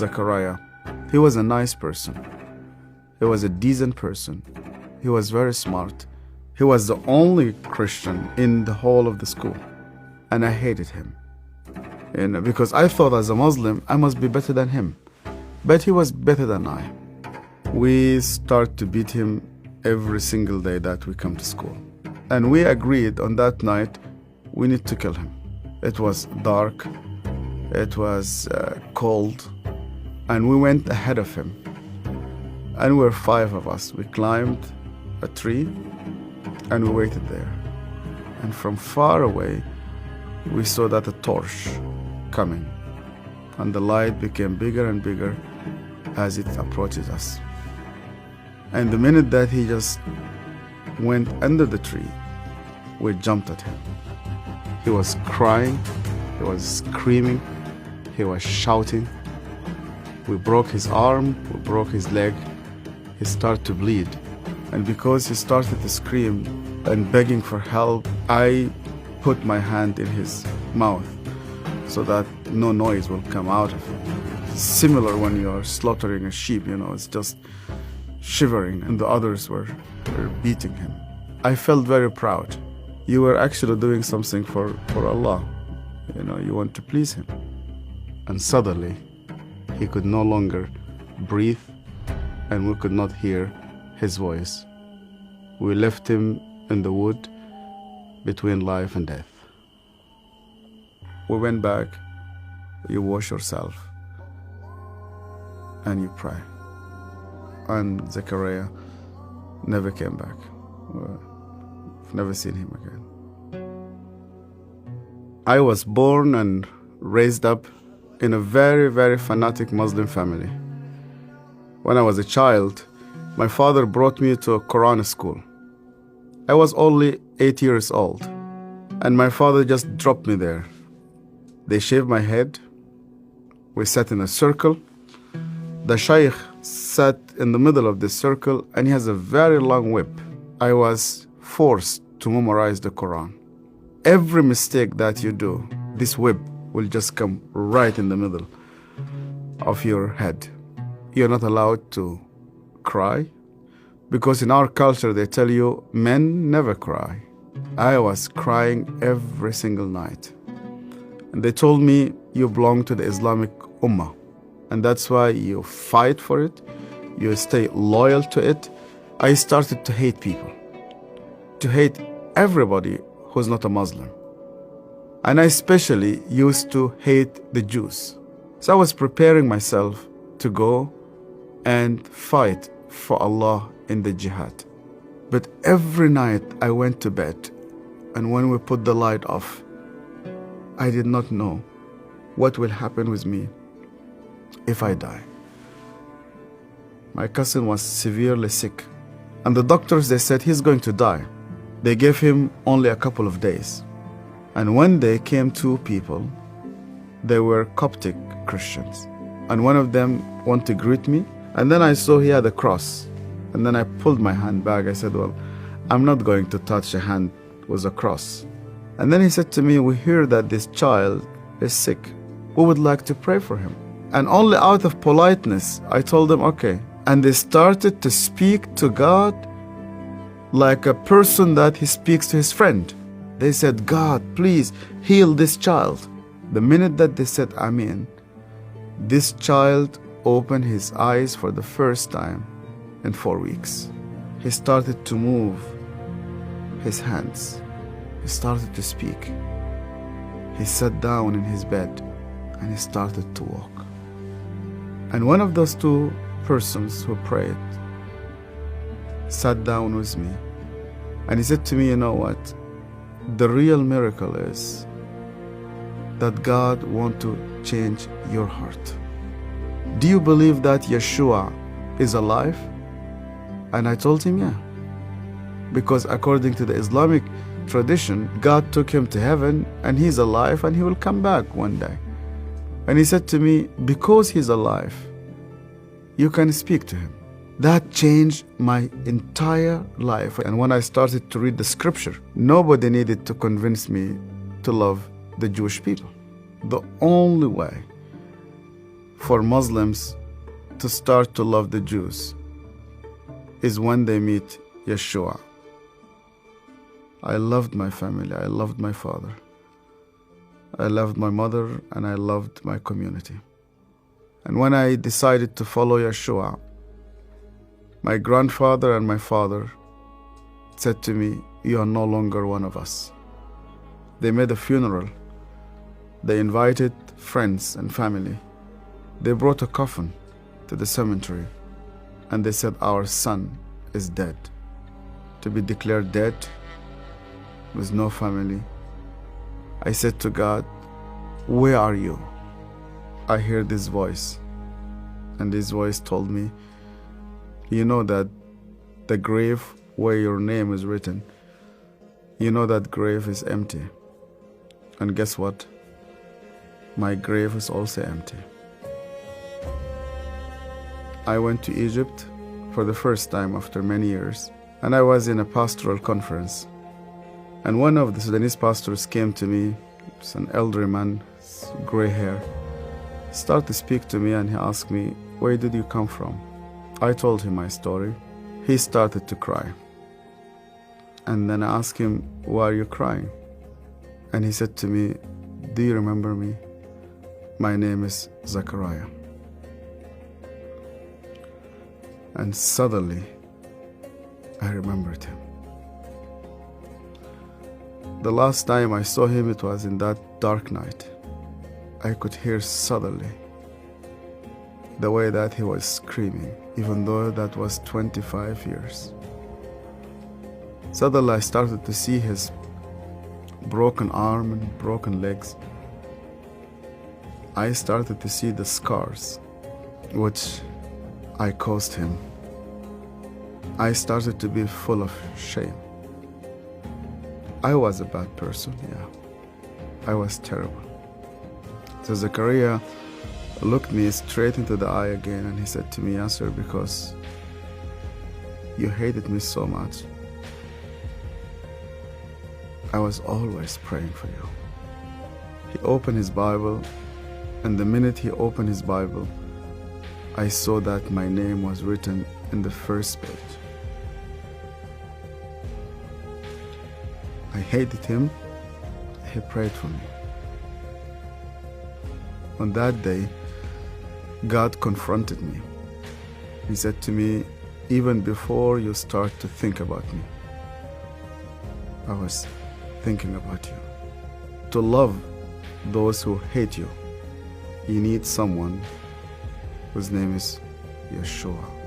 Zachariah. He was a nice person. He was a decent person. He was very smart. He was the only Christian in the whole of the school. And I hated him. Because I thought as a Muslim, I must be better than him. But he was better than I. We start to beat him every single day that we come to school. And we agreed on that night, we need to kill him. It was dark. It was cold. And we went ahead of him. And we were 5 of us. We climbed a tree and we waited there. And from far away, we saw that a torch coming. And the light became bigger and bigger as it approaches us. And the minute that he just went under the tree, we jumped at him. He was crying, he was screaming, he was shouting. We broke his arm, we broke his leg. He started to bleed. And because he started to scream and begging for help, I put my hand in his mouth so that no noise will come out of it. Similar when you're slaughtering a sheep, it's just shivering, and the others were beating him. I felt very proud. You were actually doing something for Allah. You want to please Him. And suddenly, he could no longer breathe, and we could not hear his voice. We left him in the wood between life and death. We went back, you wash yourself, and you pray. And Zachariah never came back. I've never seen him again. I was born and raised up in a very, very fanatic Muslim family. When I was a child, my father brought me to a Quran school. I was only 8 years old, and my father just dropped me there. They shaved my head. We sat in a circle. The Shaykh sat in the middle of this circle, and he has a very long whip. I was forced to memorize the Quran. Every mistake that you do, this whip will just come right in the middle of your head. You're not allowed to cry, because in our culture they tell you men never cry. I was crying every single night. And they told me, you belong to the Islamic Ummah. And that's why you fight for it, you stay loyal to it. I started to hate people, to hate everybody who's not a Muslim. And I especially used to hate the Jews. So I was preparing myself to go and fight for Allah in the jihad. But every night I went to bed, and when we put the light off, I did not know what will happen with me if I die. My cousin was severely sick, and the doctors, they said he's going to die. They gave him only a couple of days. And when they came 2 people, they were Coptic Christians. And one of them wanted to greet me, and then I saw he had a cross. And then I pulled my hand back. I said, well, I'm not going to touch a hand with a cross. And then he said to me, we hear that this child is sick. We would like to pray for him. And only out of politeness, I told them, okay. And they started to speak to God like a person that he speaks to his friend. They said, God, please heal this child. The minute that they said, Amen, this child opened his eyes for the first time in 4 weeks. He started to move his hands. He started to speak. He sat down in his bed and he started to walk. And one of those 2 persons who prayed sat down with me, and he said to me, you know what? The real miracle is that God wants to change your heart. Do you believe that Yeshua is alive? And I told him, yeah. Because according to the Islamic tradition, God took him to heaven and he's alive and he will come back one day. And he said to me, because he's alive, you can speak to him. That changed my entire life. And when I started to read the scripture, nobody needed to convince me to love the Jewish people. The only way for Muslims to start to love the Jews is when they meet Yeshua. I loved my family, I loved my father, I loved my mother, and I loved my community. And when I decided to follow Yeshua, my grandfather and my father said to me, "You are no longer one of us." They made a funeral. They invited friends and family. They brought a coffin to the cemetery, and they said, "Our son is dead." To be declared dead with no family, I said to God, "Where are you?" I heard this voice, and this voice told me, "You know that the grave where your name is written, you know that grave is empty. And guess what? My grave is also empty." I went to Egypt for the first time after many years, and I was in a pastoral conference. And one of the Sudanese pastors came to me. It's an elderly man, gray hair. Started to speak to me, and he asked me, "Where did you come from?" I told him my story. He started to cry. And then I asked him, "Why are you crying?" And he said to me, "Do you remember me? My name is Zachariah." And suddenly, I remembered him. The last time I saw him, it was in that dark night. I could hear suddenly the way that he was screaming, even though that was 25 years. Suddenly I started to see his broken arm and broken legs. I started to see the scars which I caused him. I started to be full of shame. I was a bad person, yeah. I was terrible. So Zechariah looked me straight into the eye again, and he said to me, "Yasser, because you hated me so much, I was always praying for you." He opened his Bible, and the minute he opened his Bible, I saw that my name was written in the first page. I hated him. He prayed for me. On that day, God confronted me. He said to me, "Even before you start to think about me, I was thinking about you. To love those who hate you, you need someone whose name is Yeshua."